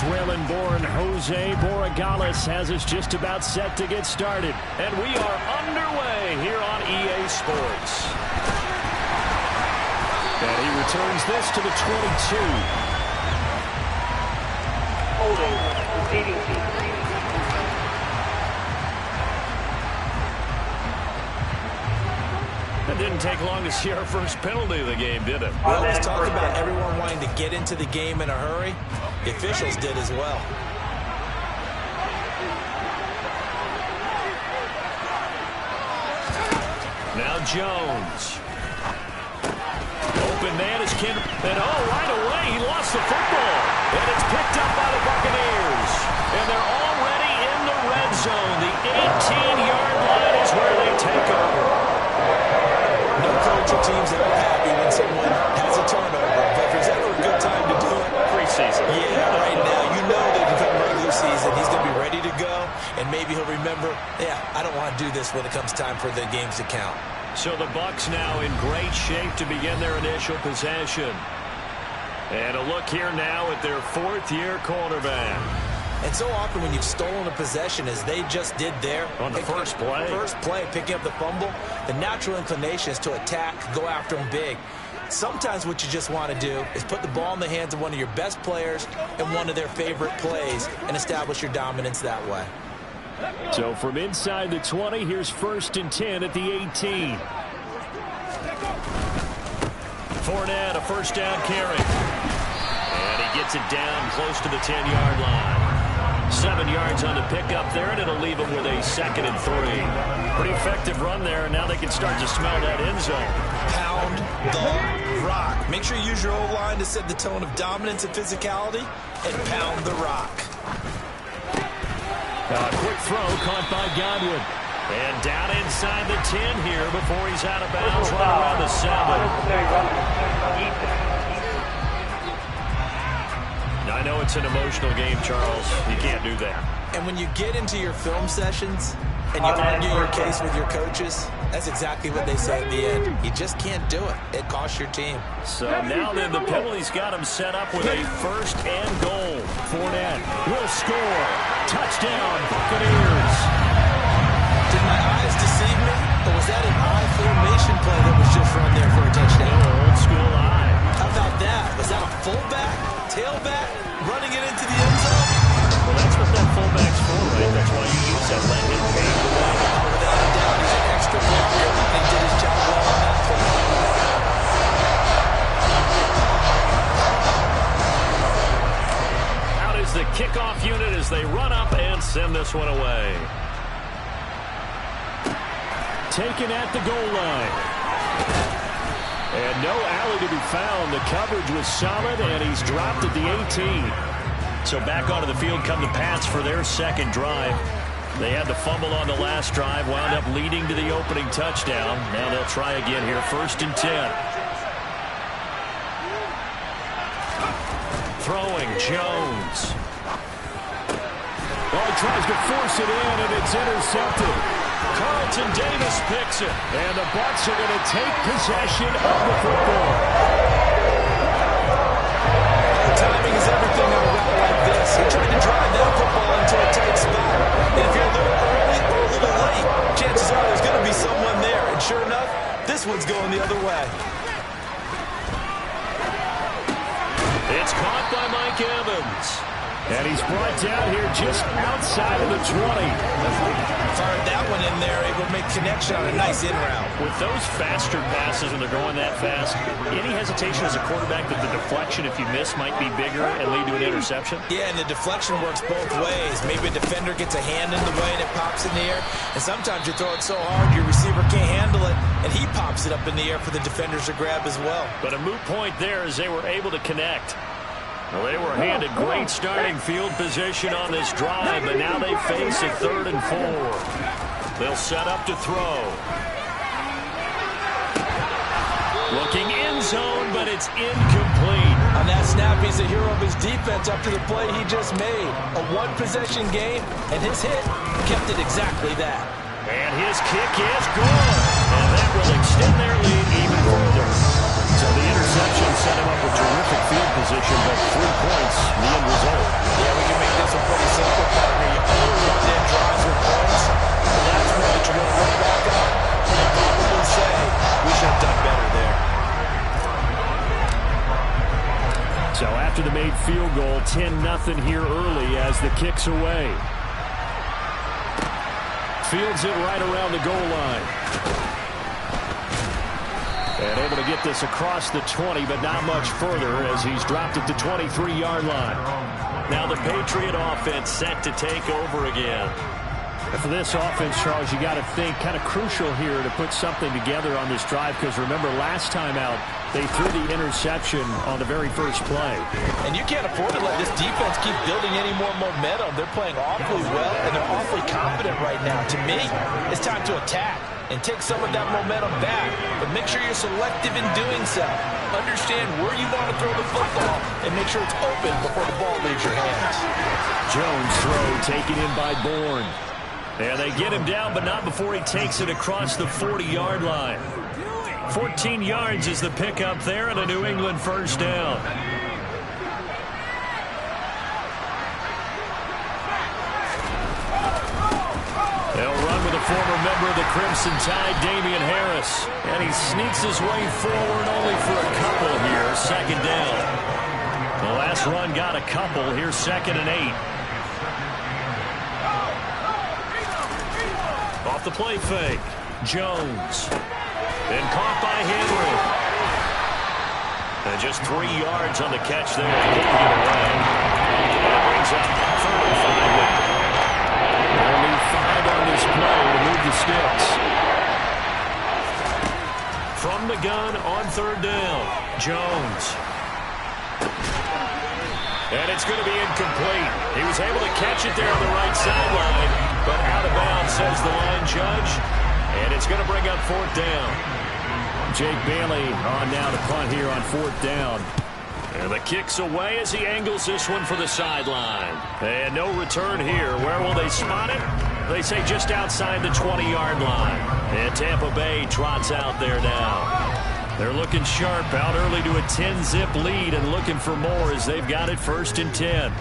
Venezuelan-born Jose Borregales has us just about set to get started. And we are underway here on EA Sports. And he returns this to the 22. Holding, receiving team. It didn't take long to see our first penalty of the game, did it? Well, let's talk about everyone wanting to get into the game in a hurry. The officials did as well. Now Jones. Open man is Ken. And right away, he lost the football. And it's picked up by the Buccaneers. And they're already in the red zone. The 18-yard line is where they take over. No coach or team's ever happy when someone has a turnover. But if there's ever a good time to do it, preseason. Yeah, right now, you know that come regular season, he's going to be ready to go. And maybe he'll remember, yeah, I don't want to do this when it comes time for the games to count. So the Bucs now in great shape to begin their initial possession. And a look here now at their fourth-year quarterback. And so often when you've stolen a possession, as they just did there. On the first play, picking up the fumble, the natural inclination is to attack, go after him big. Sometimes what you just want to do is put the ball in the hands of one of your best players in one of their favorite plays and establish your dominance that way. So from inside the 20, here's 1st and 10 at the 18. Fournette, a first down carry. And he gets it down close to the 10-yard line. 7 yards on the pickup there, and it'll leave him with a 2nd and 3. Pretty effective run there, and now they can start to smell that end zone. Pound the rock. Make sure you use your O-line to set the tone of dominance and physicality, and pound the rock. A quick throw caught by Godwin. And down inside the 10 here before he's out of bounds, right around the 7. I know it's an emotional game, Charles. You can't do that. And when you get into your film sessions and you argue your case with your coaches, that's exactly what they say at the end. You just can't do it. It costs your team. So now then, the penalty's got him set up with a 1st and goal. Fournette will score. Touchdown, Buccaneers. Did my eyes deceive me? Or was that an eye formation play that was just run there for a touchdown? Old school eye. How about that? Was that a fullback, tailback, running it into the end zone? Well, that's what that fullback's for, right? That's why you use that let him pave the way. Without a doubt, he's an extra blocker, and he did his job well on that play. Out is the kickoff unit as they run up and send this one away. Taken at the goal line. And no alley to be found. The coverage was solid, and he's dropped at the 18. So back onto the field come the Pats for their second drive. They had the fumble on the last drive, wound up leading to the opening touchdown. Now they'll try again here, 1st and 10. Throwing, Jones. Well, he tries to force it in, and it's intercepted. Carlton Davis picks it, and the Bucs are going to take possession of the football. Timing is everything on a route like this. He tried to drive that football into a tight spot. And if you're a little early or a little late, chances are there's going to be someone there. And sure enough, this one's going the other way. It's caught by Mike Evans. And he's brought down here just outside of the 20. Fired that one in there, able to make connection on a nice in route. With those faster passes when they're going that fast, any hesitation as a quarterback that the deflection, if you miss, might be bigger and lead to an interception? Yeah, and the deflection works both ways. Maybe a defender gets a hand in the way and it pops in the air. And sometimes you throw it so hard your receiver can't handle it, and he pops it up in the air for the defenders to grab as well. But a moot point there as they were able to connect. Well, they were handed great starting field position on this drive, but now they face a 3rd and 4. They'll set up to throw. Looking end zone, but it's incomplete. On that snap, he's a hero of his defense up to the play he just made. A one-possession game, and his hit kept it exactly that. And his kick is good. And that will extend their lead even further. So the interception set him up with terrific field position, but 3 points, the end result. Yeah, we can make this one pretty simple, partner. You always run in drives with points. The last one that you're going to look back on, you'll probably say, we should have done better there. So after the made field goal, 10-0 here early as the kick's away. Fields it right around the goal line. And able to get this across the 20, but not much further as he's dropped it to 23-yard line. Now the Patriot offense set to take over again. For this offense, Charles, you got to think kind of crucial here to put something together on this drive, because remember last time out they threw the interception on the very first play. And you can't afford to let this defense keep building any more momentum. They're playing awfully well, and they're awfully confident right now. To me, it's time to attack and take some of that momentum back, but make sure you're selective in doing so. Understand where you want to throw the football and make sure it's open before the ball leaves your hands. Jones throw taken in by Bourne. And they get him down, but not before he takes it across the 40-yard line. 14 yards is the pickup there, and a New England first down. They'll run with a former member of the Crimson Tide, Damian Harris. And he sneaks his way forward only for a couple here. Second down. The last run got a couple. Here's 2nd and 8. Off the play fake. Jones. And caught by Henry. And just 3 yards on the catch there. Couldn't get away. That brings up 3rd and 5. They'll need 5 on this play to move the sticks. From the gun on 3rd down. Jones. And it's going to be incomplete. He was able to catch it there on the right sideline, but out of bounds, says the line judge. And it's going to bring up 4th down. Jake Bailey on now to punt here on 4th down. And the kick's away as he angles this one for the sideline. And no return here. Where will they spot it? They say just outside the 20-yard line. And Tampa Bay trots out there now. They're looking sharp, out early to a 10-zip lead and looking for more as they've got it 1st and 10.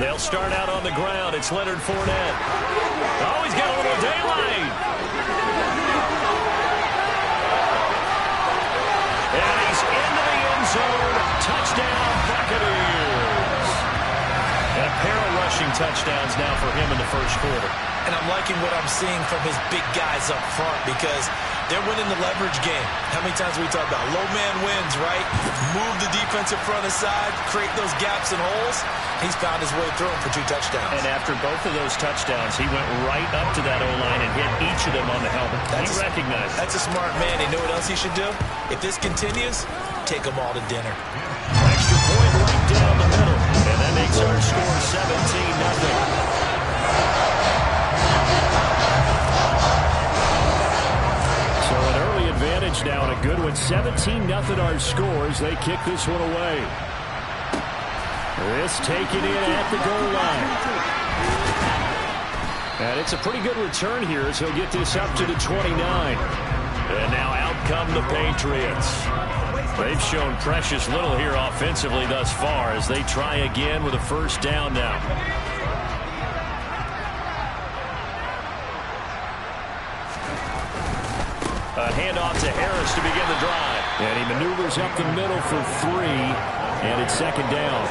They'll start out on the ground. It's Leonard Fournette. Oh, he's got a little daylight. And he's into the end zone. Touchdown, Buccaneers. And a pair of rushing touchdowns now for him in the first quarter. And I'm liking what I'm seeing from his big guys up front because they're winning the leverage game. How many times we talk about low man wins, right? Move the defensive front aside, create those gaps and holes. He's found his way through them for 2 touchdowns. And after both of those touchdowns, he went right up to that O-line and hit each of them on the helmet. He recognized it. That's a smart man. You know what else he should do? If this continues, take them all to dinner. Extra point right down the middle. And that makes our score 17-0. So an early advantage now and a good one. 17-0 our scores. They kick this one away. This taken in at the goal line. And it's a pretty good return here as he'll get this up to the 29. And now out come the Patriots. They've shown precious little here offensively thus far as they try again with a first down now. A handoff to Harris to begin the drive. And he maneuvers up the middle for 3. And it's 2nd down.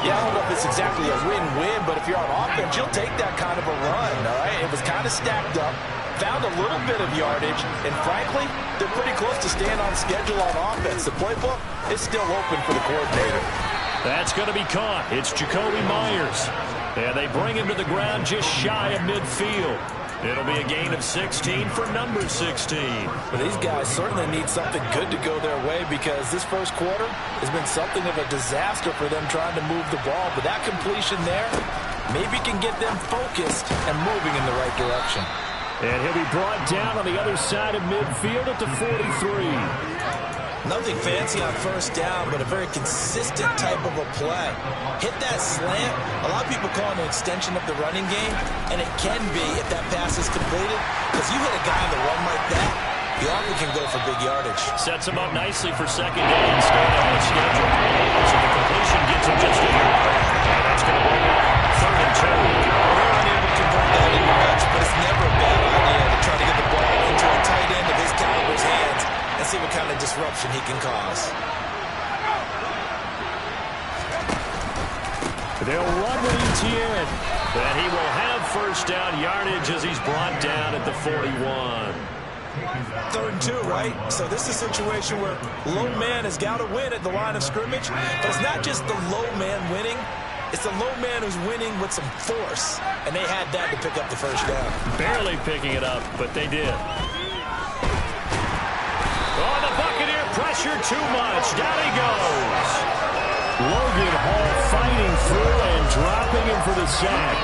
Yeah, I don't know if it's exactly a win-win, but if you're on offense, you'll take that kind of a run, all right? It was kind of stacked up, found a little bit of yardage, and frankly, they're pretty close to staying on schedule on offense. The playbook is still open for the coordinator. That's going to be caught. It's Jacoby Myers. And they bring him to the ground just shy of midfield. It'll be a gain of 16 for number 16. Well, these guys certainly need something good to go their way because this first quarter has been something of a disaster for them trying to move the ball. But that completion there maybe can get them focused and moving in the right direction. And he'll be brought down on the other side of midfield at the 43. Nothing fancy on first down, but a very consistent type of a play. Hit that slant. A lot of people call it an extension of the running game, and it can be if that pass is completed, because you hit a guy on the run like that, he often can go for big yardage. Sets him up nicely for second down, staying ahead of schedule. So the completion gets him just a yard. That's going to bring up 3rd and 2. They're unable to convert that into much, but it's never a bad idea to try to get the ball into a tight end of his caliber's hands and see what kind of disruption he can cause. They'll run with ETN, and he will have first down yardage as he's brought down at the 41. 3rd and 2, right? So this is a situation where low man has got to win at the line of scrimmage, but it's not just the low man winning. It's the low man who's winning with some force, and they had that to pick up the first down. Barely picking it up, but they did. Oh, the Buccaneer pressure too much. Down he goes. Logan Hall fighting through and dropping him for the sack.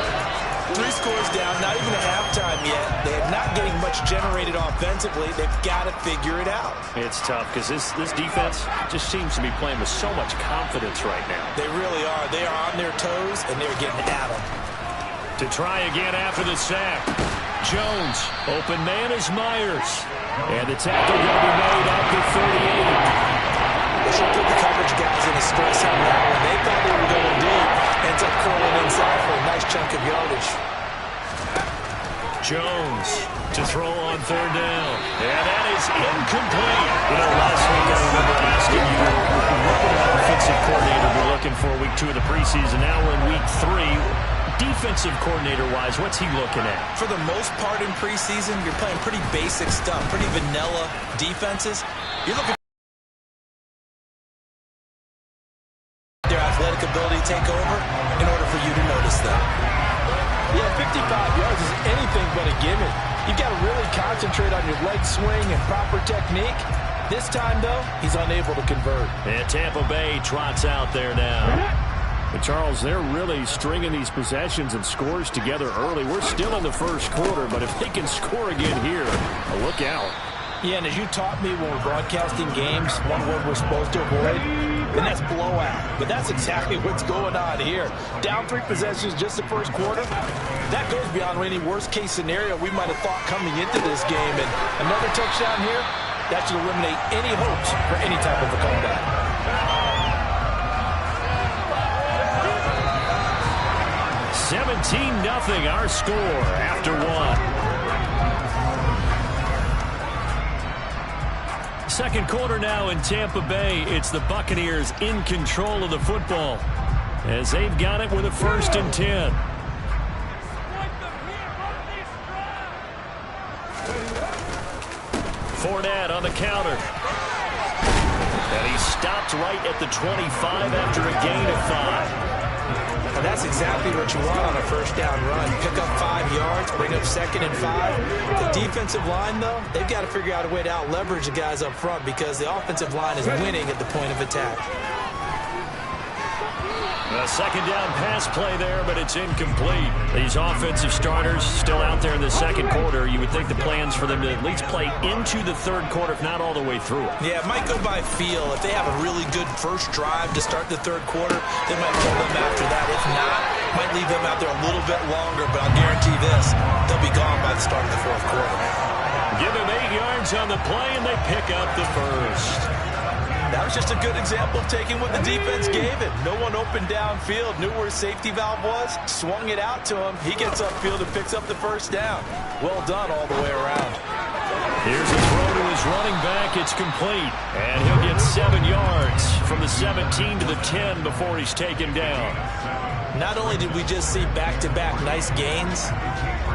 3 scores down, not even a halftime yet. They're not getting much generated offensively. They've got to figure it out. It's tough because this defense just seems to be playing with so much confidence right now. They really are. They are on their toes, and they're getting at them. To try again after the sack. Jones, open man is Myers. And the tackle going to be made at the 38. They should put the coverage guys in a stress on that one. They thought they were going deep. Ends up curling inside for a nice chunk of yardage. Jones to throw on 3rd down. And that is incomplete. You know, last week I remember asking you what would an offensive coordinator be looking for week 2 of the preseason. Now we're in week 3. Defensive coordinator-wise, what's he looking at? For the most part in preseason, you're playing pretty basic stuff, pretty vanilla defenses. You're looking for their athletic ability to take over in order for you to notice them. Yeah, 55 yards is anything but a gimme. You've got to really concentrate on your leg swing and proper technique. This time, though, he's unable to convert. And Tampa Bay trots out there now. But Charles, they're really stringing these possessions and scores together early. We're still in the first quarter, but if they can score again here, look out. Yeah, and as you taught me when we're broadcasting games, one word we're supposed to avoid, and that's blowout. But that's exactly what's going on here. Down 3 possessions just the first quarter. That goes beyond any worst-case scenario we might have thought coming into this game. And another touchdown here, that should eliminate any hopes for any type of a comeback. 17-0 our score after 1. Second quarter now in Tampa Bay. It's the Buccaneers in control of the football as they've got it with a 1st and 10. Fournette on the counter. And he stopped right at the 25 after a gain of 5. And that's exactly what you want on a first down run. Pick up 5 yards, bring up 2nd and 5. The defensive line, though, they've got to figure out a way to out-leverage the guys up front because the offensive line is winning at the point of attack. A 2nd down pass play there, but it's incomplete. These offensive starters still out there in the second quarter. You would think the plans for them to at least play into the 3rd quarter, if not all the way through it. Yeah, it might go by feel. If they have a really good first drive to start the 3rd quarter, they might pull them after that. If not, might leave them out there a little bit longer, but I'll guarantee this, they'll be gone by the start of the 4th quarter. Give him 8 yards on the play, and they pick up the 1st. That was just a good example of taking what the defense gave him. No one opened downfield, knew where his safety valve was, swung it out to him. He gets upfield and picks up the first down. Well done all the way around. Here's a throw to his running back. It's complete. And he'll get 7 yards from the 17 to the 10 before he's taken down. Not only did we just see back-to-back nice gains,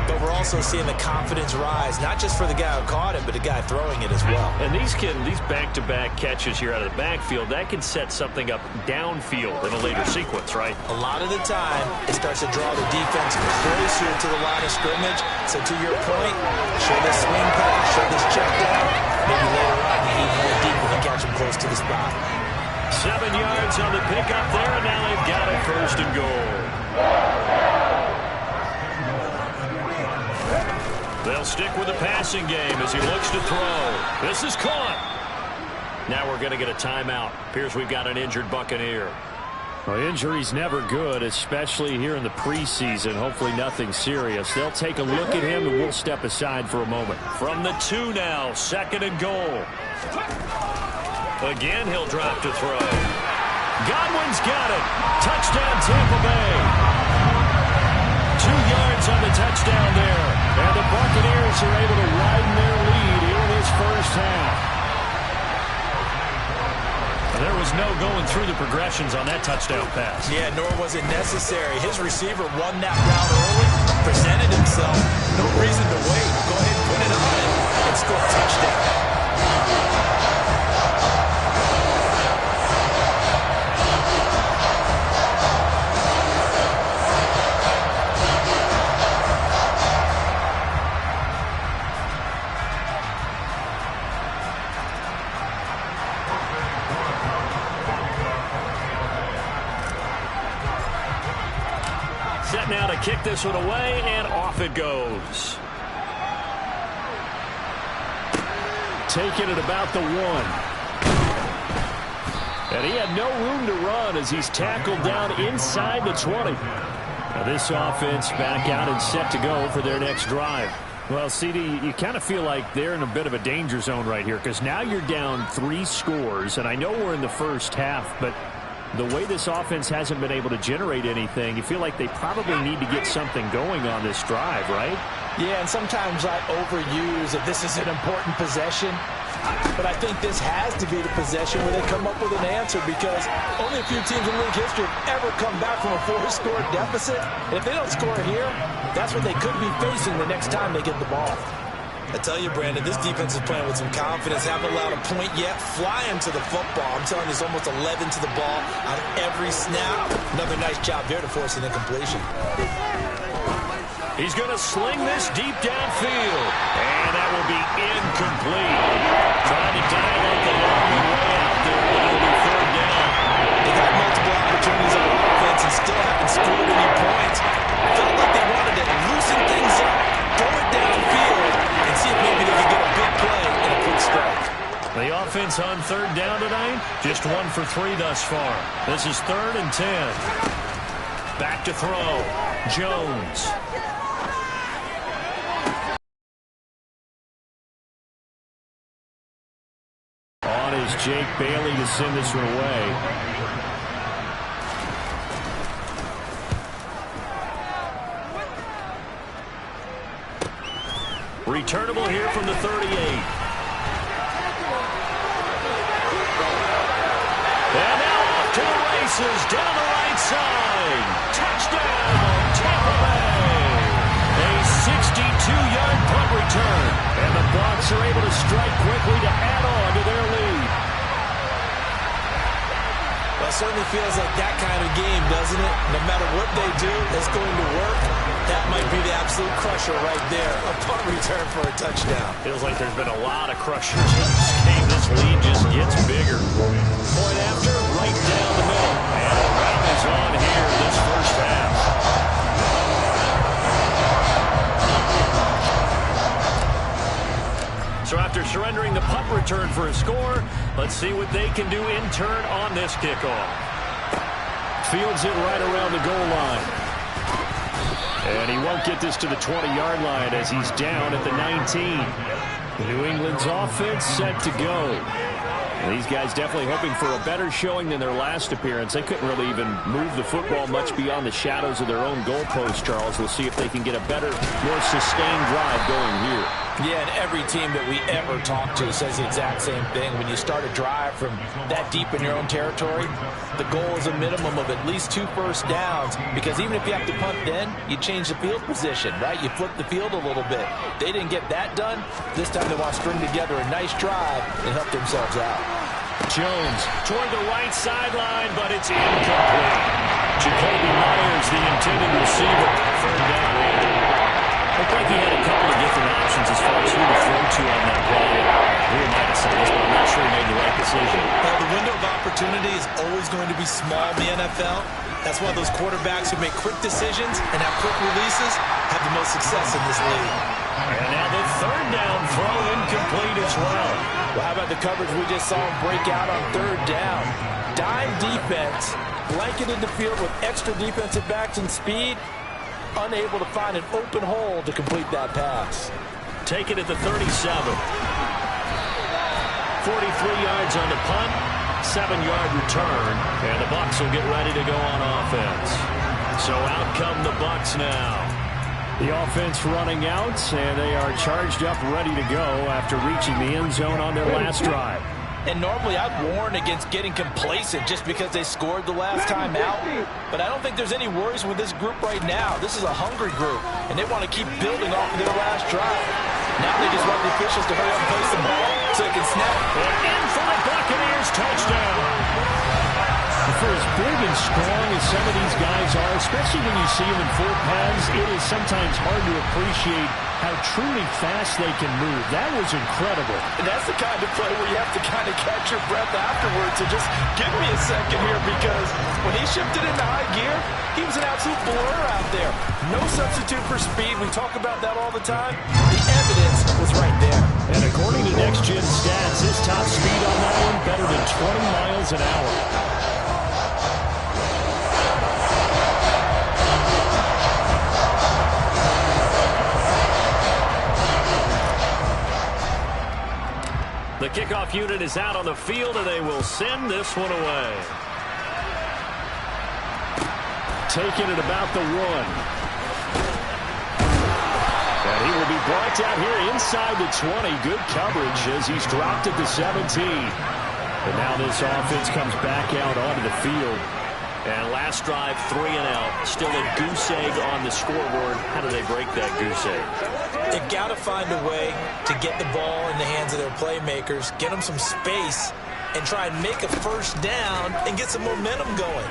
but we're also seeing the confidence rise, not just for the guy who caught it, but the guy throwing it as well. And these back-to-back catches here out of the backfield, that can set something up downfield in a later sequence, right? A lot of the time, it starts to draw the defense closer to the line of scrimmage. So to your point, show this swing pass, show this check down. Maybe later on, you need more deep when you catch him close to the spot. 7 yards on the pickup there, and now they've got it 1st and goal. They'll stick with the passing game as he looks to throw. This is caught. Now we're going to get a timeout. Appears we've got an injured Buccaneer. Well, injury's never good, especially here in the preseason. Hopefully nothing serious. They'll take a look at him, and we'll step aside for a moment. From the 2 now, 2nd and goal. Again, he'll drop to throw. Godwin's got it. Touchdown, Tampa Bay. 2 yards on the touchdown there. And the Buccaneers are able to widen their lead here in this first half. There was no going through the progressions on that touchdown pass. Yeah, nor was it necessary. His receiver won that route early, presented himself. No reason to wait. Go ahead and put it on it and score a touchdown. Set now to kick this one away, and off it goes. Taking it about the 1. And he had no room to run as he's tackled down inside the 20. Now this offense back out and set to go for their next drive. Well, CD, you kind of feel like they're in a bit of a danger zone right here because now you're down 3 scores, and I know we're in the first half, but the way this offense hasn't been able to generate anything, you feel like they probably need to get something going on this drive, right? Yeah, and sometimes I overuse that this is an important possession. But I think this has to be the possession where they come up with an answer because only a few teams in league history have ever come back from a 4-score deficit. And if they don't score here, that's what they could be facing the next time they get the ball. I tell you, Brandon, this defense is playing with some confidence. Haven't allowed a point yet. Flying to the football. I'm telling you, it's almost 11 to the ball out of every snap. Another nice job there to force an incompletion. He's going to sling this deep downfield. And that will be incomplete. Trying to dial up the long way out there. It'll be 3rd down. They got multiple opportunities on offense and still haven't scored any points. Felt like they wanted to loosen things up, throw it downfield, and see if maybe they could get a big play and a quick strike. The offense on 3rd down tonight, just 1 for 3 thus far. This is 3rd and 10. Back to throw. Jones. On is Jake Bailey to send this one away. Returnable here from the 38. And now off to the races, down the right side. Touchdown, Tampa Bay. A 62-yard punt return. And the Bucs are able to strike quickly to add on to their lead. Well, it certainly feels like that kind of game, doesn't it? No matter what they do, it's going to work. That might be the absolute crusher right there. A punt return for a touchdown. Feels like there's been a lot of crushers in this game. This lead just gets bigger. Point after, right down the middle. And a run is on here this first half. So after surrendering the punt return for a score, let's see what they can do in turn on this kickoff. Fields it right around the goal line. And he won't get this to the 20-yard line as he's down at the 19. New England's offense set to go. And these guys definitely hoping for a better showing than their last appearance. They couldn't really even move the football much beyond the shadows of their own goalpost, Charles. We'll see if they can get a better, more sustained drive going here. Yeah, and every team that we ever talk to says the exact same thing. When you start a drive from that deep in your own territory, the goal is a minimum of at least 2 first downs, because even if you have to punt then, you change the field position, right? You flip the field a little bit. They didn't get that done. This time they want to string together a nice drive and help themselves out. Jones toward the right sideline, but it's incomplete. Jacoby Myers, the intended receiver. 3rd down. Looked like he had a couple of different options as far as who to throw to on that play. Who am I to say this, but I'm not sure he made the right decision. Well, the window of opportunity is always going to be small in the NFL. That's why those quarterbacks who make quick decisions and have quick releases have the most success in this league. And now the 3rd down throw incomplete as well. Well, how about the coverage we just saw him break out on third down? Dime defense, blanketed the field with extra defensive backs and speed, unable to find an open hole to complete that pass. Take it at the 37. 43 yards on the punt, 7-yard return, and the Bucs will get ready to go on offense. So out come the Bucs now. The offense running out, and they are charged up, ready to go after reaching the end zone on their last drive. And normally I'd warn against getting complacent just because they scored the last time out. But I don't think there's any worries with this group right now. This is a hungry group, and they want to keep building off of their last drive. Now they just want the officials to hurry up and place the ball so they can snap. And in for the Buccaneers touchdown. For as big and strong as some of these guys are, especially when you see them in full pads, it is sometimes hard to appreciate how truly fast they can move. That was incredible. And that's the kind of play where you have to kind of catch your breath afterwards. So just give me a second here, because when he shifted into high gear, he was an absolute blur out there. No substitute for speed. We talk about that all the time. The evidence was right there. And according to Next Gen Stats, his top speed on that one better than 20 miles an hour. The kickoff unit is out on the field, and they will send this one away. Taking it about the 1. And he will be brought down here inside the 20. Good coverage as he's dropped at the 17. But now this offense comes back out onto the field. And last drive, 3 and out. Still a goose egg on the scoreboard. How do they break that goose egg? They've got to find a way to get the ball in the hands of their playmakers, get them some space, and try and make a first down and get some momentum going.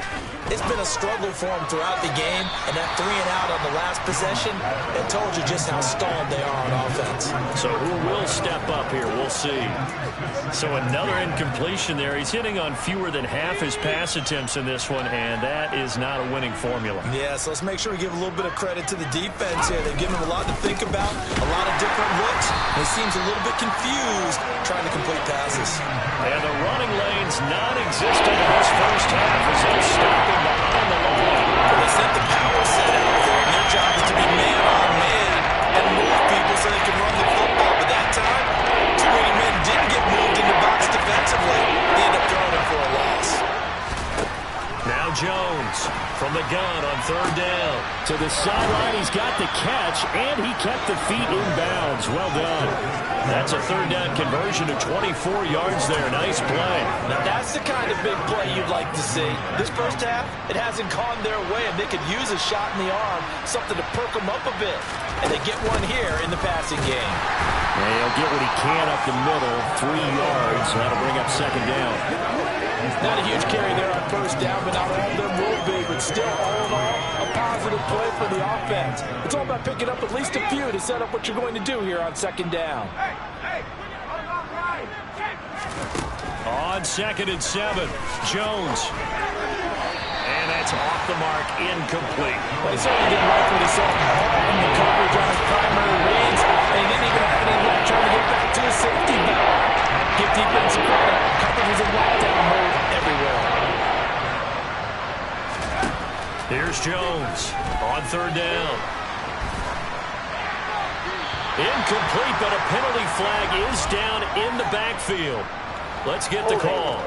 It's been a struggle for them throughout the game, and that 3 and out on the last possession, that told you just how stalled they are on offense. So who will step up here? We'll see. So another incompletion there. He's hitting on fewer than half his pass attempts in this one, and that is not a winning formula. Yeah, so let's make sure we give a little bit of credit to the defense here. They've given him a lot to think about, a lot of different looks. He seems a little bit confused trying to complete passes. And the running lane's non-existent in this first half as they stop him behind the line. They sent the power set out there, and their job is to be man-on-man and move people so they can run the football. But that time, too many men didn't get moved in the box defensively. They end up throwing him for a loss. Now Jones from the gun on third down. To the sideline, he's got the catch, and he kept the feet in bounds. Well done. That's a third down conversion to 24 yards there. Nice play. Now that's the kind of big play you'd like to see. This first half, it hasn't gone their way, and they could use a shot in the arm, something to perk them up a bit. And they get one here in the passing game. And he'll get what he can up the middle, 3 yards. That'll bring up second down. Not a huge carry there on first down, but not all of them will be. But still, all in all, a positive play for the offense. It's all about picking up at least a few to set up what you're going to do here on second down. On 2nd and 7, Jones. And that's off the mark, incomplete. Well, he certainly didn't like what he saw in the coverage on his primary reads, and he didn't even have any luck trying to get back to his safety belt. Give defense credit. Coverage was in lockdown mode everywhere. Here's Jones on third down. Incomplete, but a penalty flag is down in the backfield. Let's get the call.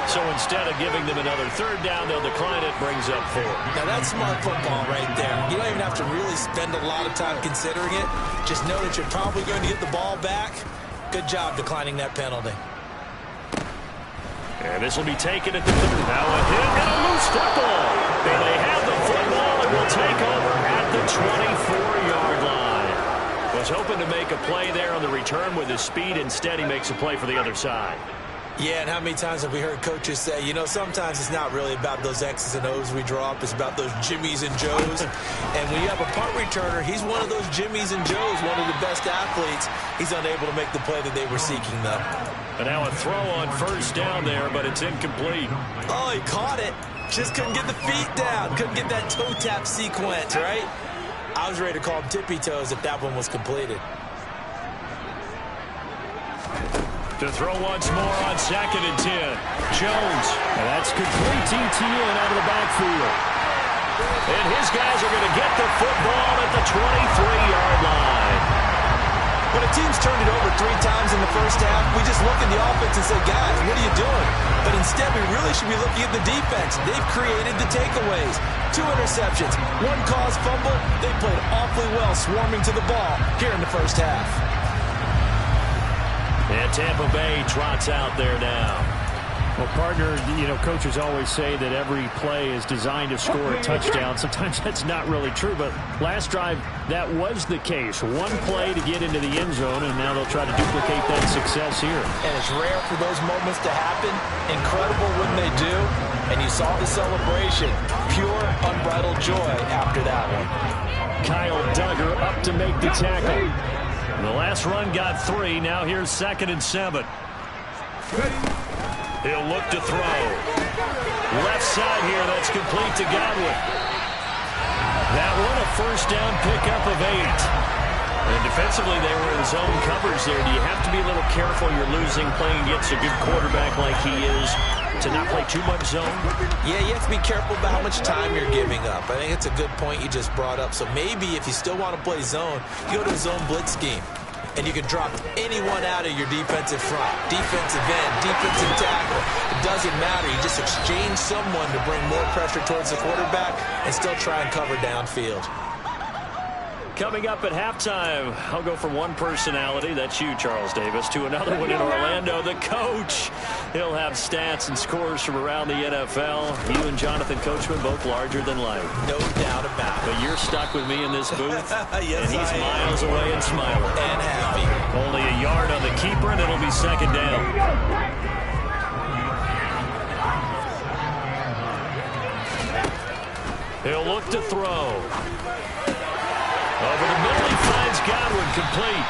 So instead of giving them another third down, they'll decline it, brings up 4. Now that's smart football right there. You don't even have to really spend a lot of time considering it. Just know that you're probably going to get the ball back. Good job declining that penalty. And this will be taken at the 30. Now a hit and a loose football. And they have the football and will take over at the 24-yard line. Was hoping to make a play there on the return with his speed. Instead, he makes a play for the other side. Yeah, and how many times have we heard coaches say, you know, sometimes it's not really about those X's and O's we draw up. It's about those Jimmies and Joes. And when you have a punt returner, he's one of those Jimmies and Joes, one of the best athletes. He's unable to make the play that they were seeking, though. And now a throw on first down there, but it's incomplete. Oh, he caught it. Just couldn't get the feet down. Couldn't get that toe tap sequence, right? I was ready to call him tippy toes if that one was completed. To throw once more on 2nd and 10. Jones. And that's complete TTN out of the backfield. And his guys are going to get the football at the 23-yard line. When a team's turned it over 3 times in the first half, we just look at the offense and say, guys, what are you doing? But instead, we really should be looking at the defense. They've created the takeaways. 2 interceptions, 1 caused fumble. They played awfully well swarming to the ball here in the first half. And Tampa Bay trots out there now. Well, partner, coaches always say that every play is designed to score a touchdown. Sometimes that's not really true, but last drive, that was the case. 1 play to get into the end zone, and now they'll try to duplicate that success here. And it's rare for those moments to happen. Incredible when they do. And you saw the celebration. Pure, unbridled joy after that one. Kyle Duggar up to make the tackle. The last run got 3. Now here's 2nd and 7. He'll look to throw. Left side here, that's complete to Godwin. That one a first down pickup of 8. And defensively, they were in zone coverage there. Do you have to be a little careful? You're losing playing against a good quarterback like he is to not play too much zone? Yeah, you have to be careful about how much time you're giving up. I think it's a good point you just brought up. So maybe if you still want to play zone, you go to a zone blitz scheme. And you can drop anyone out of your defensive front. Defensive end, defensive tackle. It doesn't matter. You just exchange someone to bring more pressure towards the quarterback and still try and cover downfield. Coming up at halftime, I'll go from one personality, that's you, Charles Davis, to another one in Orlando, the coach. He'll have stats and scores from around the NFL. You and Jonathan Coachman, both larger than life. No doubt about it. But you're stuck with me in this booth, Yes, and he's miles away and smiling. And happy. Only a yard on the keeper, and it'll be 2nd down. He'll look to throw. Over the middle, he finds Godwin complete.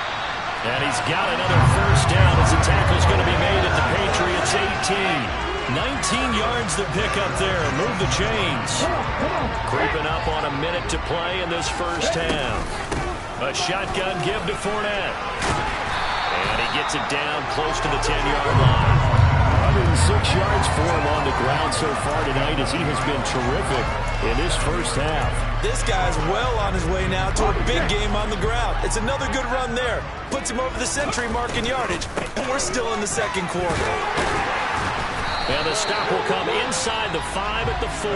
And he's got another first down as the tackle's going to be made at the Patriots 18. 19 yards to pick up there. Move the chains. Creeping up on a minute to play in this first half. A shotgun give to Fournette. And he gets it down close to the 10-yard line. 106 yards for him on the ground so far tonight as he has been terrific in this first half. This guy's well on his way now to a big game on the ground. It's another good run there. Puts him over the century mark in yardage. And we're still in the 2nd quarter. And the stop will come inside the 5 at the 4.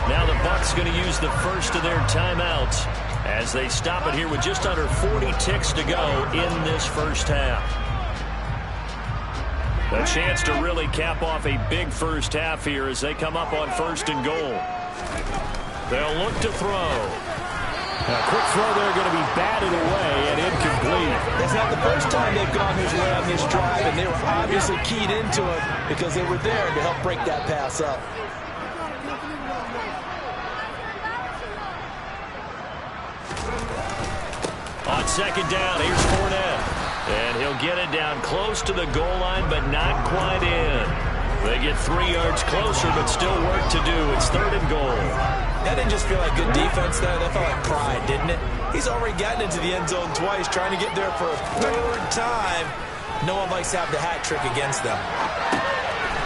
Now the Bucs going to use the first of their timeouts as they stop it here with just under 40 ticks to go in this first half. A chance to really cap off a big first half here as they come up on 1st and goal. They'll look to throw. A quick throw there going to be batted away and incomplete. It's not the first time they've gone his way on this drive, and they were obviously keyed into it because they were there to help break that pass up. On 2nd down, here's Fournette. And he'll get it down close to the goal line, but not quite in. They get 3 yards closer, but still work to do. It's 3rd and goal. That didn't just feel like good defense there. That felt like pride, didn't it? He's already gotten into the end zone twice, trying to get there for a 3rd time. No one likes to have the hat trick against them.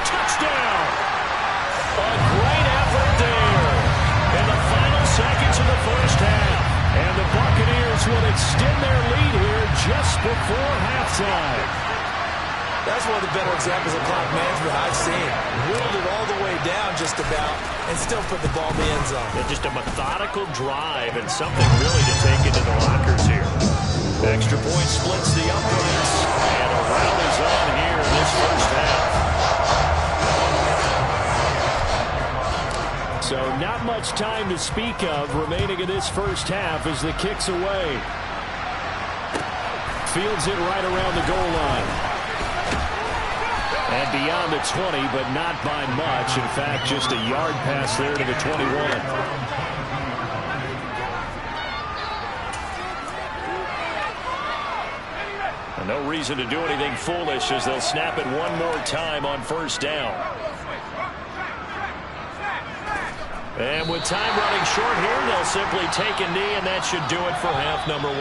Touchdown! A great effort there. In the final seconds of the first half. And the Buccaneers will extend their lead here just before halftime. That's one of the better examples of clock management I've seen. Whittled it all the way down just about and still put the ball in the end zone. Yeah, just a methodical drive and something really to take into the lockers here. Extra point splits the uprights. And a rout is on here in this first half. So not much time to speak of remaining in this first half as the kick's away. Fields it right around the goal line. And beyond the 20, but not by much. In fact, just a yard pass there to the 21. And no reason to do anything foolish as they'll snap it one more time on 1st down. And with time running short here, they'll simply take a knee, and that should do it for half number 1.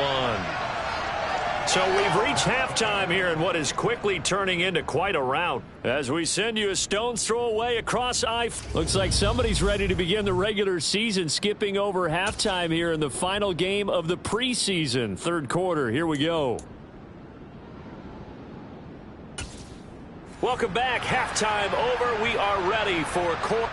So we've reached halftime here in what is quickly turning into quite a rout. As we send you a stone's throw away across Looks like somebody's ready to begin the regular season, skipping over halftime here in the final game of the preseason. Third quarter, here we go. Welcome back. Halftime over. We are ready for quarter.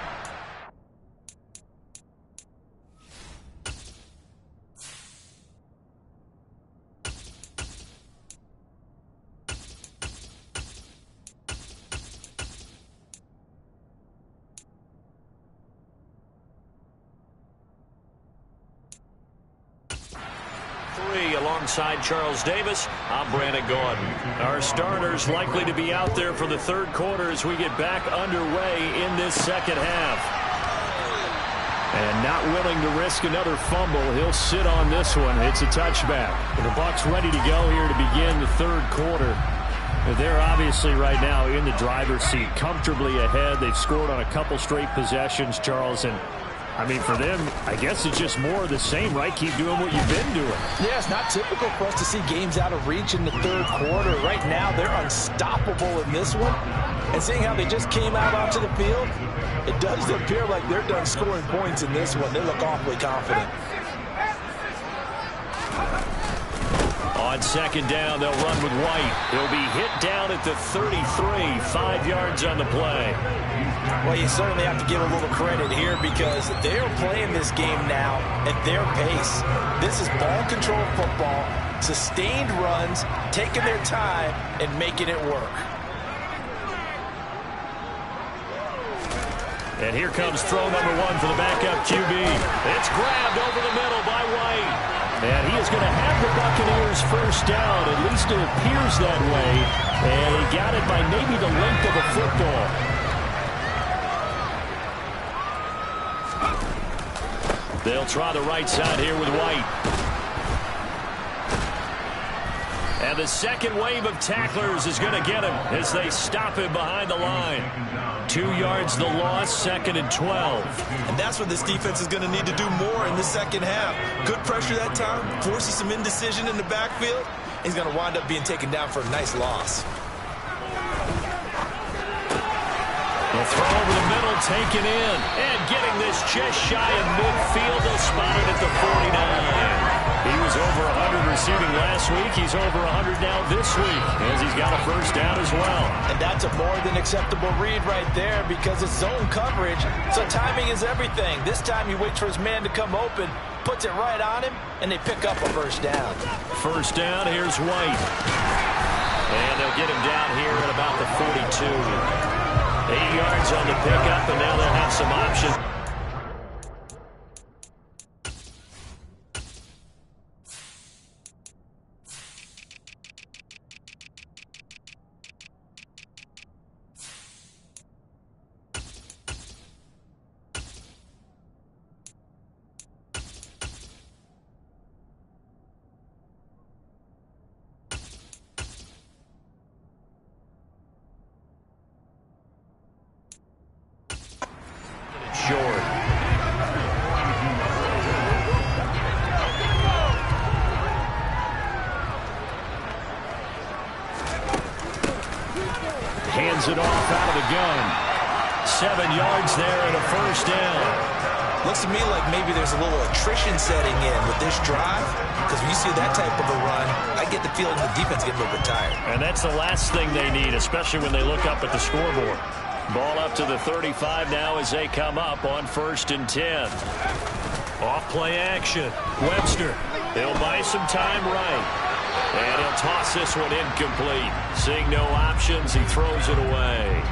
Alongside Charles Davis, I'm Brandon Gordon. Our starters likely to be out there for the third quarter as we get back underway in this second half. And not willing to risk another fumble, he'll sit on this one. It's a touchback. The Bucs ready to go here to begin the third quarter. They're obviously right now in the driver's seat, comfortably ahead. They've scored on a couple straight possessions, Charles, and I mean, for them, I guess it's just more of the same, right? Keep doing what you've been doing. Yeah, it's not typical for us to see games out of reach in the third quarter. Right now, they're unstoppable in this one. And seeing how they just came out onto the field, it does appear like they're done scoring points in this one. They look awfully confident. On second down, they'll run with White. He'll be hit down at the 33, 5 yards on the play. Well, you certainly have to give a little credit here because they are playing this game now at their pace. This is ball control football, sustained runs, taking their time, and making it work. And here comes throw number one for the backup QB. It's grabbed over the middle by White. And he is going to have the Buccaneers first down. At least it appears that way. And he got it by maybe the length of a football. They'll try the right side here with White. And the second wave of tacklers is going to get him as they stop him behind the line. 2 yards the loss, second and 12. And that's what this defense is going to need to do more in the second half. Good pressure that time, forces some indecision in the backfield. He's going to wind up being taken down for a nice loss. They'll throw over the middle, taken in, and getting this just shy of midfield. They'll spot it at the 49. He was over 100 receiving last week. He's over 100 now this week as he's got a first down as well. And that's a more than acceptable read right there because it's zone coverage, so timing is everything. This time he waits for his man to come open, puts it right on him, and they pick up a first down. First down, here's White. And they'll get him down here at about the 42. 8 yards on the pickup, and now they'll have some options. Short. Hands it off out of the gun. 7 yards there and a first down. Looks to me like maybe there's a little attrition setting in with this drive, because when you see that type of a run, I get the feeling the defense getting a little bit tired. And that's the last thing they need, especially when they look up at the scoreboard. Ball up to the 35 now as they come up on 1st and 10. Off play action. Webster. He'll buy some time right. And he'll toss this one incomplete. Seeing no options, he throws it away.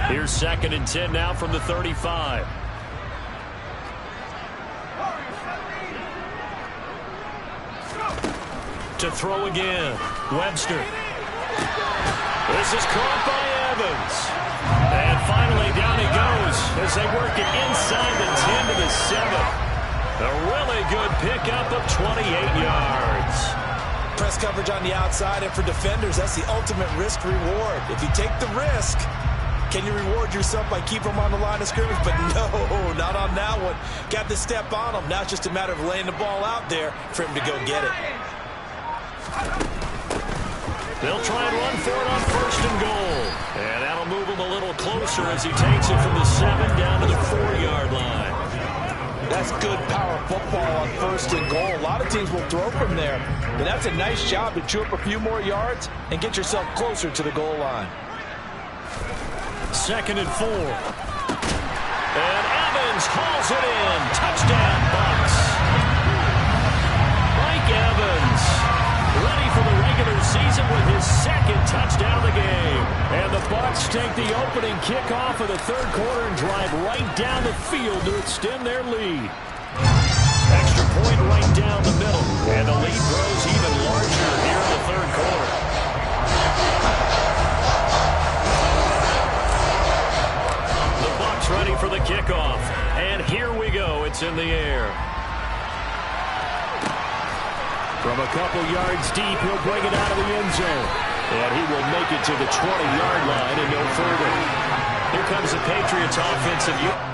Here's 2nd and 10 now from the 35. To throw again. Webster. This is caught by Evans. And finally down he goes as they work it inside the 10 to the 7. A really good pickup of 28 yards. Press coverage on the outside, and for defenders, that's the ultimate risk reward. If you take the risk, can you reward yourself by keeping them on the line of scrimmage? But no, not on that one. Got to step on them. Now it's just a matter of laying the ball out there for him to go get it. They'll try and run for it on 1st and goal. And that'll move him a little closer as he takes it from the 7 down to the 4-yard line. That's good power football on 1st and goal. A lot of teams will throw from there. But that's a nice job to chew up a few more yards and get yourself closer to the goal line. 2nd and 4. And Evans hauls it in. Touchdown, Bucs. Mike Evans, ready for the regular season with his 2nd touchdown of the game. And the Bucs take the opening kickoff of the 3rd quarter and drive right down the field to extend their lead. Extra point right down the middle. And the lead grows even larger here in the 3rd quarter. The Bucs ready for the kickoff. And here we go. It's in the air. From a couple yards deep, he'll bring it out of the end zone. And he will make it to the 20-yard line and no further. Here comes the Patriots offensive unit.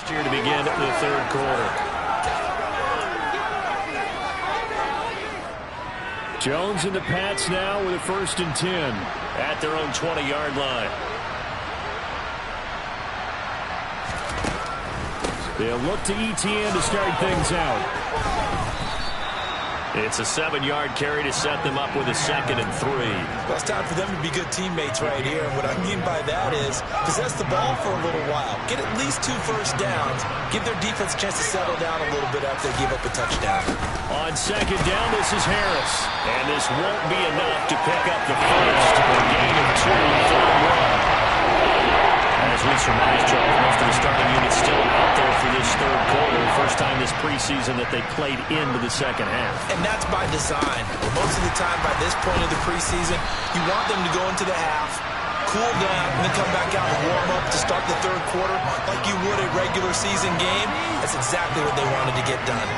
Here to begin the 3rd quarter. Jones and the Pats now with a 1st and 10 at their own 20-yard line. They'll look to ETN to start things out. It's a 7-yard carry to set them up with a 2nd and 3. Well, it's time for them to be good teammates right here. And what I mean by that is possess the ball for a little while. Get at least 2 first downs. Give their defense a chance to settle down a little bit after they give up a touchdown. On 2nd down, this is Harris. And this won't be enough to pick up the first. A gain of 2 for a run. As we surmise, Charles, most of the starting units still out there for this 3rd quarter. First time this preseason that they played into the 2nd half. And that's by design. Most of the time by this point of the preseason, you want them to go into the half, cool down, and then come back out and warm up to start the 3rd quarter like you would a regular season game. That's exactly what they wanted to get done.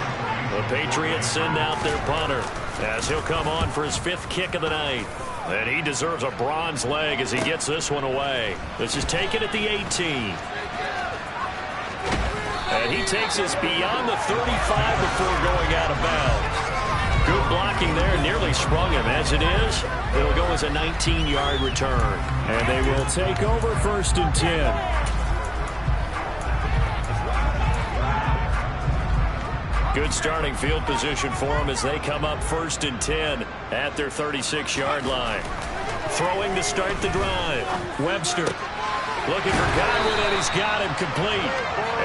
The Patriots send out their punter as he'll come on for his 5th kick of the night. And he deserves a bronze leg as he gets this one away. This is taken at the 18. And he takes us beyond the 35 before going out of bounds. Good blocking there, nearly sprung him. As it is, it'll go as a 19-yard return. And they will take over 1st and 10. Good starting field position for them as they come up 1st and 10 at their 36-yard line. Throwing to start the drive. Webster looking for Godwin, and he's got him complete.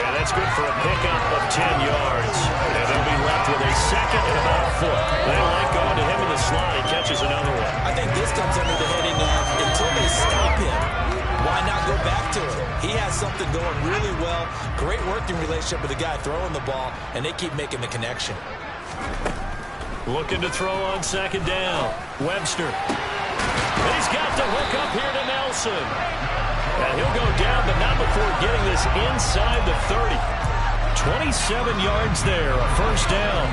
And that's good for a pickup of 10 yards. And they'll be left with a 2nd and about a foot. They like going to him in the slot. He catches another one. I think this comes under the heading of until they stop him, why not go back to it? He has something going really well. Great working relationship with the guy throwing the ball, and they keep making the connection. Looking to throw on 2nd down. Webster. And he's got the hook up here to Nelson. And he'll go down, but not before getting this inside the 30. 27 yards there, a first down.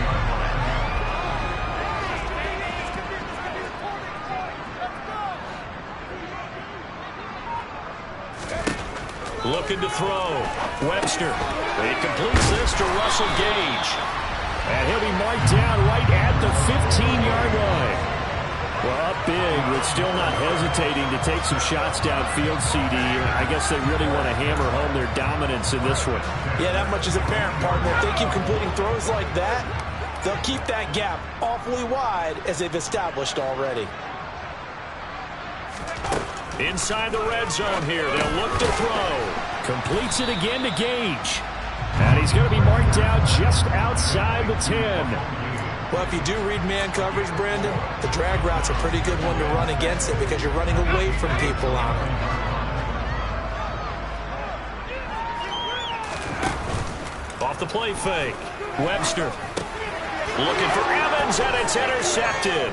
Looking to throw. Webster. He completes this to Russell Gage. And he'll be marked down right at the 15-yard line. Well, up big, but still not hesitating to take some shots downfield, CD. I guess they really want to hammer home their dominance in this one. Yeah, that much is apparent, partner. If they keep completing throws like that, they'll keep that gap awfully wide as they've established already. Inside the red zone here. They'll look to throw. Completes it again to Gage. And he's going to be marked down just outside the 10. Well, if you do read man coverage, Brandon, the drag route's a pretty good one to run against it because you're running away from people on it. Off the play fake. Webster looking for Evans, and it's intercepted.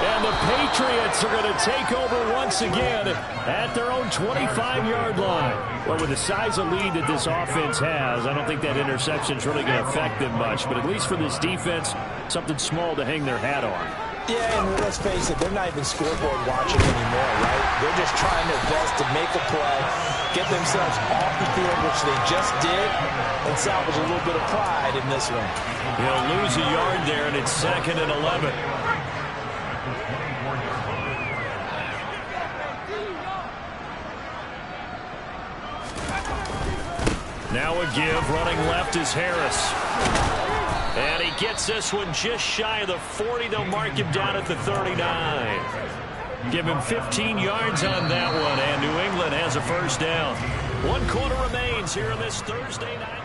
And the Patriots are going to take over once again at their own 25-yard line. Well, with the size of lead that this offense has, I don't think that interception is really going to affect them much. But at least for this defense, something small to hang their hat on. Yeah, and let's face it, they're not even scoreboard watching anymore, right? They're just trying their best to make a play, get themselves off the field, which they just did, and salvage a little bit of pride in this one. He'll lose a yard there, and it's 2nd and 11. Now a give, running left is Harris. And he gets this one just shy of the 40. They'll mark him down at the 39. Give him 15 yards on that one, and New England has a first down. 1 quarter remains here on this Thursday night.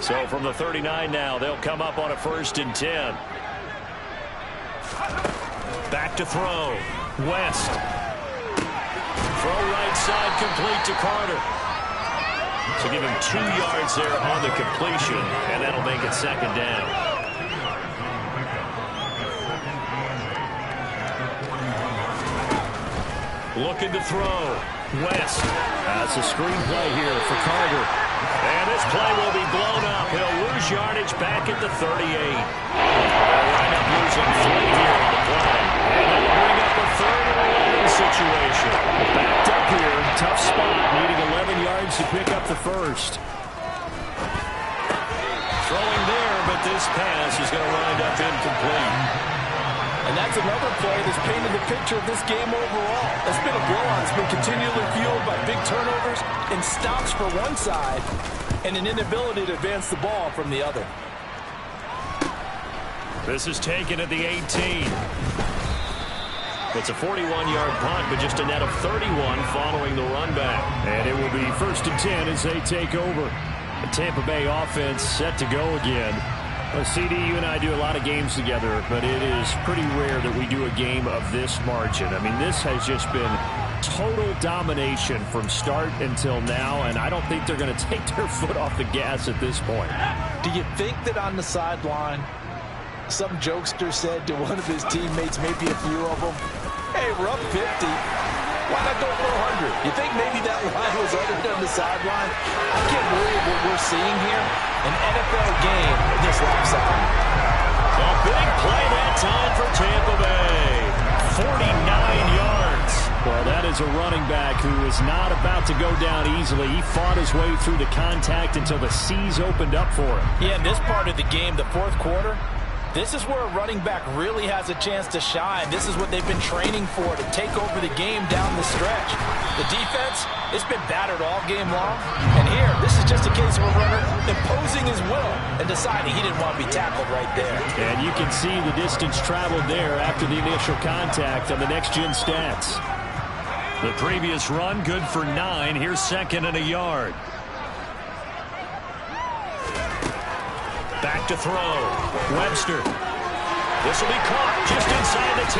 So from the 39 now, they'll come up on a 1st and 10. Back to throw. West. Throw right side, complete to Carter. So give him 2 yards there on the completion, and that'll make it 2nd down. Looking to throw. West. That's a screenplay here for Carter. And this play will be blown up. He'll lose yardage back at the 38. They'll wind up losing 3 here on the play. And that'll bring up a 3rd and 11 situation. Backed up here. Tough spot. Needing 11 yards to pick up the 1st. Throwing there, but this pass is going to wind up incomplete. And that's another play that's painted the picture of this game overall. It's been a blowout. It's been continually fueled by big turnovers and stops for one side and an inability to advance the ball from the other. This is taken at the 18. It's a 41-yard punt, but just a net of 31 following the run back. And it will be 1st and 10 as they take over. The Tampa Bay offense set to go again. Well, CD, you and I do a lot of games together, but it is pretty rare that we do a game of this margin. I mean, this has just been total domination from start until now, and I don't think they're going to take their foot off the gas at this point. Do you think that on the sideline, some jokester said to one of his teammates, maybe a few of them, hey, we're up 50. Why not go for 100? You think maybe that line was uttered on the sideline? I can't believe what we're seeing here. An NFL game this lopsided. A big play that time for Tampa Bay. 49 yards. Well, that is a running back who is not about to go down easily. He fought his way through the contact until the seas opened up for him. Yeah, in this part of the game, the 4th quarter, this is where a running back really has a chance to shine. This is what they've been training for, to take over the game down the stretch. The defense, it's been battered all game long. And here, this is just a case of a runner imposing his will and deciding he didn't want to be tackled right there. And you can see the distance traveled there after the initial contact on the next-gen stats. The previous run, good for 9. Here's 2nd and a yard. Back to throw. Webster. This will be caught just inside the 10.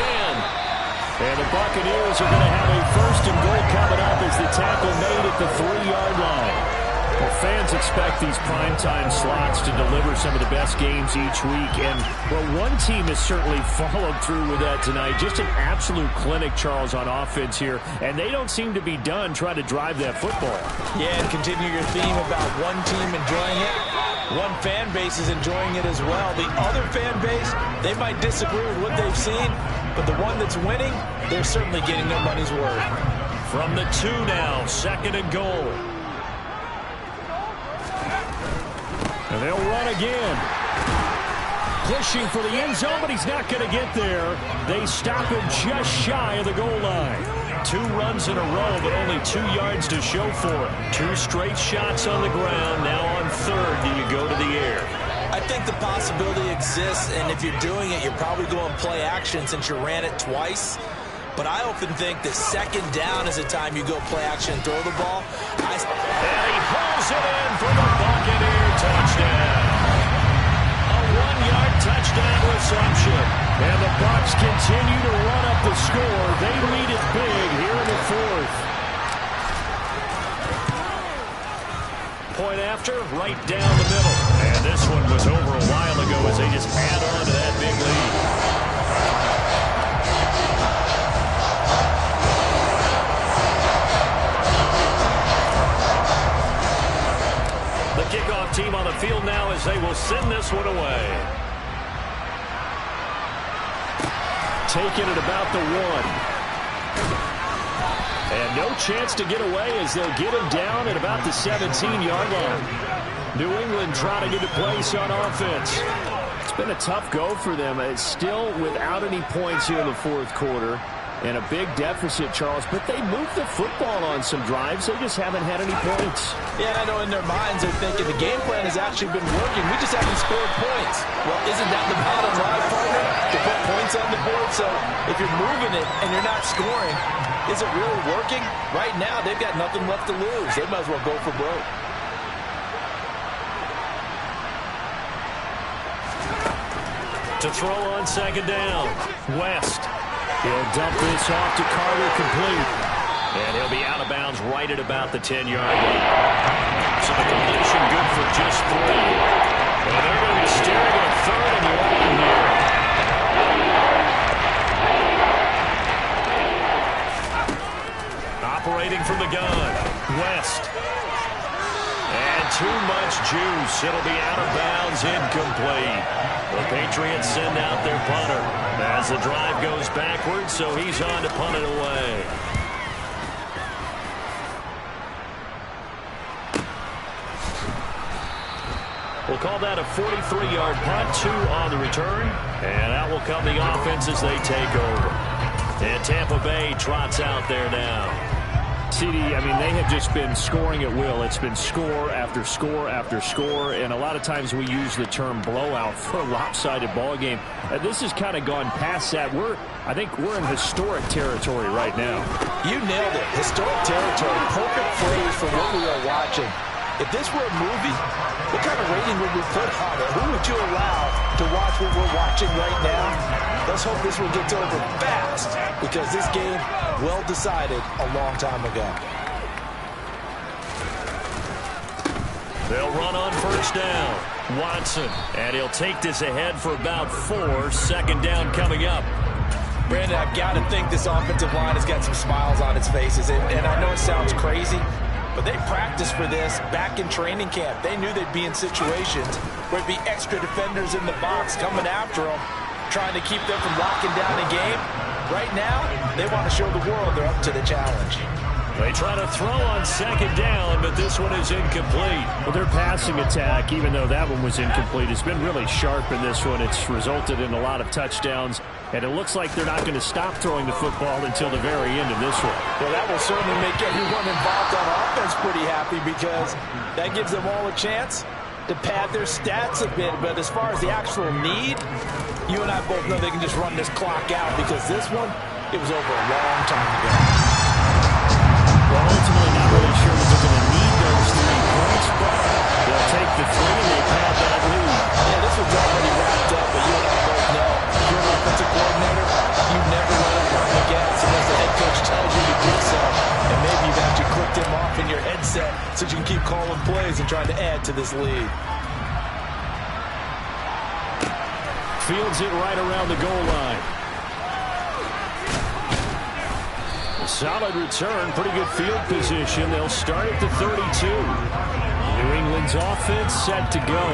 And the Buccaneers are going to have a 1st and goal coming up as the tackle made at the 3-yard line. Well, fans expect these primetime slots to deliver some of the best games each week. And, well, one team has certainly followed through with that tonight. Just an absolute clinic, Charles, on offense here. And they don't seem to be done trying to drive that football. Yeah, and continue your theme about one team enjoying it. One fan base is enjoying it as well. The other fan base, they might disagree with what they've seen, but the one that's winning, they're certainly getting their money's worth. From the 2 now, 2nd and goal. And they'll run again. Pushing for the end zone, but he's not going to get there. They stop him just shy of the goal line. 2 runs in a row, but only 2 yards to show for it. 2 straight shots on the ground. Now on 3rd, do you go to the air? I think the possibility exists, and if you're doing it, you're probably going play action since you ran it twice. But I often think that 2nd down is the time you go play action and throw the ball. And he pulls it in for the Buccaneer touchdown. A 1-yard touchdown reception. And the Bucs continue to run up the score. They lead it big here in the 4th. Point after, right down the middle. And this one was over a while ago as they just add on to that big lead. The kickoff team on the field now as they will send this one away. Taking it about the 1. And no chance to get away as they'll get him down at about the 17-yard line. New England trying to get a place on offense. It's been a tough go for them. It's still without any points here in the 4th quarter. And a big deficit, Charles. But they moved the football on some drives. They just haven't had any points. Yeah, and I know in their minds they're thinking the game plan has actually been working. We just haven't scored points. Well, isn't that the bottom line, partner? To put points on the board? So if you're moving it and you're not scoring, is it really working? Right now, they've got nothing left to lose. They might as well go for broke. to throw on second down. West. He'll dump this off to Carter, complete. And he'll be out of bounds right at about the 10-yard line. So the completion good for just 3. And they're going to be staring at 3rd and long here. Operating from the gun. West. And too much juice. It'll be out of bounds, incomplete. The Patriots send out their punter as the drive goes backwards, so he's on to punt it away. We'll call that a 43-yard punt, 2 on the return, and out will come the offense as they take over. And Tampa Bay trots out there now. CD, I mean, they have just been scoring at will. It's been score after score after score, and a lot of times we use the term blowout for a lopsided ball game. This has kind of gone past that. I think we're in historic territory right now. You nailed it. Historic territory. Perfect phrase for what we are watching. If this were a movie, what kind of rating would we put on it? Who would you allow to watch what we're watching right now? Let's hope this one gets over fast, because this game, well decided a long time ago. They'll run on first down. Watson, and he'll take this ahead for about 4. Second down coming up. Brandon, I've got to think this offensive line has got some smiles on its faces, and I know it sounds crazy, but they practiced for this back in training camp. They knew they'd be in situations where there'd be extra defenders in the box coming after them, trying to keep them from locking down the game. Right now, they want to show the world they're up to the challenge. They try to throw on second down, but this one is incomplete. Well, their passing attack, even though that one was incomplete, has been really sharp in this one. It's resulted in a lot of touchdowns, and it looks like they're not going to stop throwing the football until the very end of this one. Well, that will certainly make everyone involved on offense pretty happy, because that gives them all a chance to pad their stats a bit. But as far as the actual need, you and I both know they can just run this clock out, because this one, it was over a long time ago. Well, ultimately, not really sure that they're going to need those 3 points, but they'll take the 3 and they pad that lead. Yeah, this one's already wrapped up, but you and I both know, if you're an offensive coordinator, you never let up on the gas unless the head coach tells you to do so. And maybe you've actually clicked him off in your headset so you can keep calling plays and trying to add to this lead. Fields it right around the goal line. Solid return, pretty good field position. They'll start at the 32. New England's offense set to go.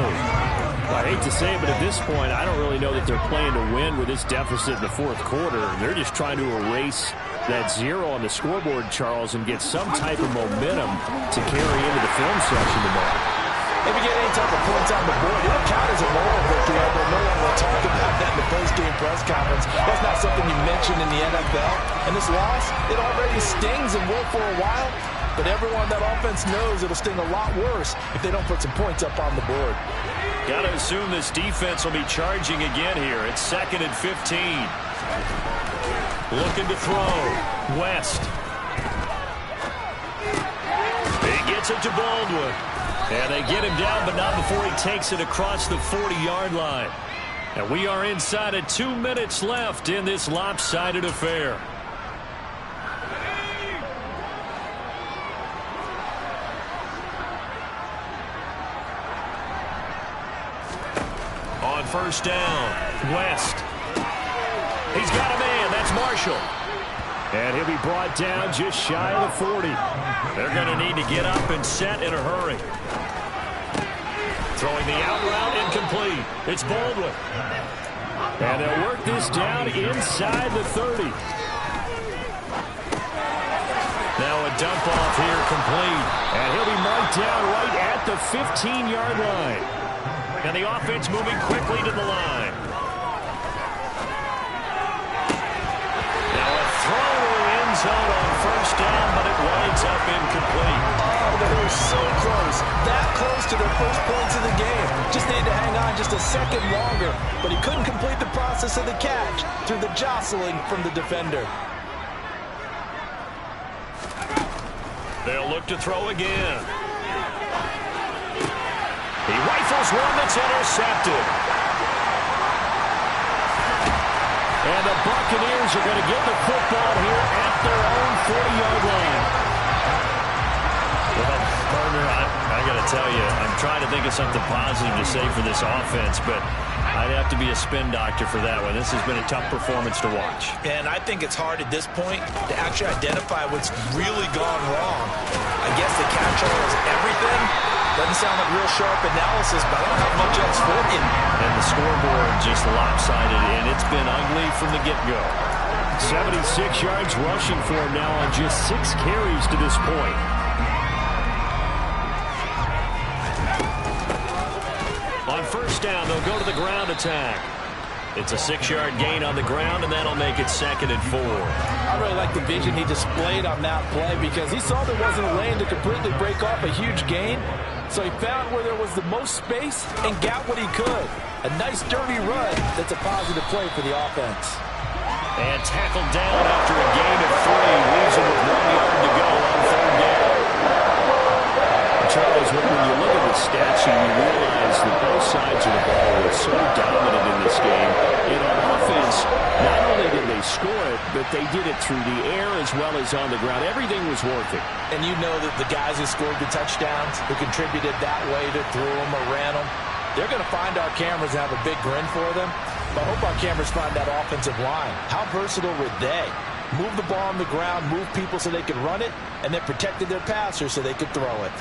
I hate to say it, but at this point, I don't really know that they're playing to win with this deficit in the 4th quarter. They're just trying to erase that 0 on the scoreboard, Charles, and get some type of momentum to carry into the film session tomorrow. If you get any type of points on the board, it'll count as a moral victory, although no one will talk about that in the post-game press conference. That's not something you mention in the NFL. And this loss, it already stings and will for a while, but everyone that offense knows it'll sting a lot worse if they don't put some points up on the board. Got to assume this defense will be charging again here. It's 2nd and 15. Looking to throw. West. He gets it to Baldwin. And they get him down, but not before he takes it across the 40-yard line. And we are inside of 2 minutes left in this lopsided affair. On first down, West. He's got a man. That's Marshall. And he'll be brought down just shy of the 40. They're going to need to get up and set in a hurry. Throwing the out route, incomplete. It's Baldwin. And they'll work this down inside the 30. Now a dump off here, complete. And he'll be marked down right at the 15-yard line. And the offense moving quickly to the line. Now a throw end zone on first down, but it winds up incomplete. Oh, they were so close. That close to their first points of the game. Just needed to hang on just a second longer, but he couldn't complete the process of the catch through the jostling from the defender. They'll look to throw again. He rifles one that's intercepted. And the Buccaneers are going to get the football here at their own 40-yard line. Well, partner, I got to tell you, I'm trying to think of something positive to say for this offense, but I'd have to be a spin doctor for that one. This has been a tough performance to watch. And I think it's hard at this point to actually identify what's really gone wrong. I guess the catch-all is everything. Doesn't sound like real sharp analysis, but I don't have much else for you. And the scoreboard just lopsided, and it's been ugly from the get-go. 76 yards rushing for him now on just 6 carries to this point. On first down, they'll go to the ground attack. It's a 6-yard gain on the ground, and that'll make it 2nd and 4. I really like the vision he displayed on that play because he saw there wasn't a lane to completely break off a huge gain. So he found where there was the most space and got what he could. A nice, dirty run that's a positive play for the offense. And tackled down after a gain of 3. Leaves him with 1 yard to go on 3rd down. Charles, when you look at the stats here, you realize that both sides of the ball were so dominant in this game. In on offense, not only did they score it, but they did it through the air as well as on the ground. Everything was working. And you know that the guys who scored the touchdowns, who contributed that way, to threw them or ran them, they're going to find our cameras and have a big grin for them. But I hope our cameras find that offensive line. How versatile were they? Move the ball on the ground, move people so they could run it, and then protected their passers so they could throw it.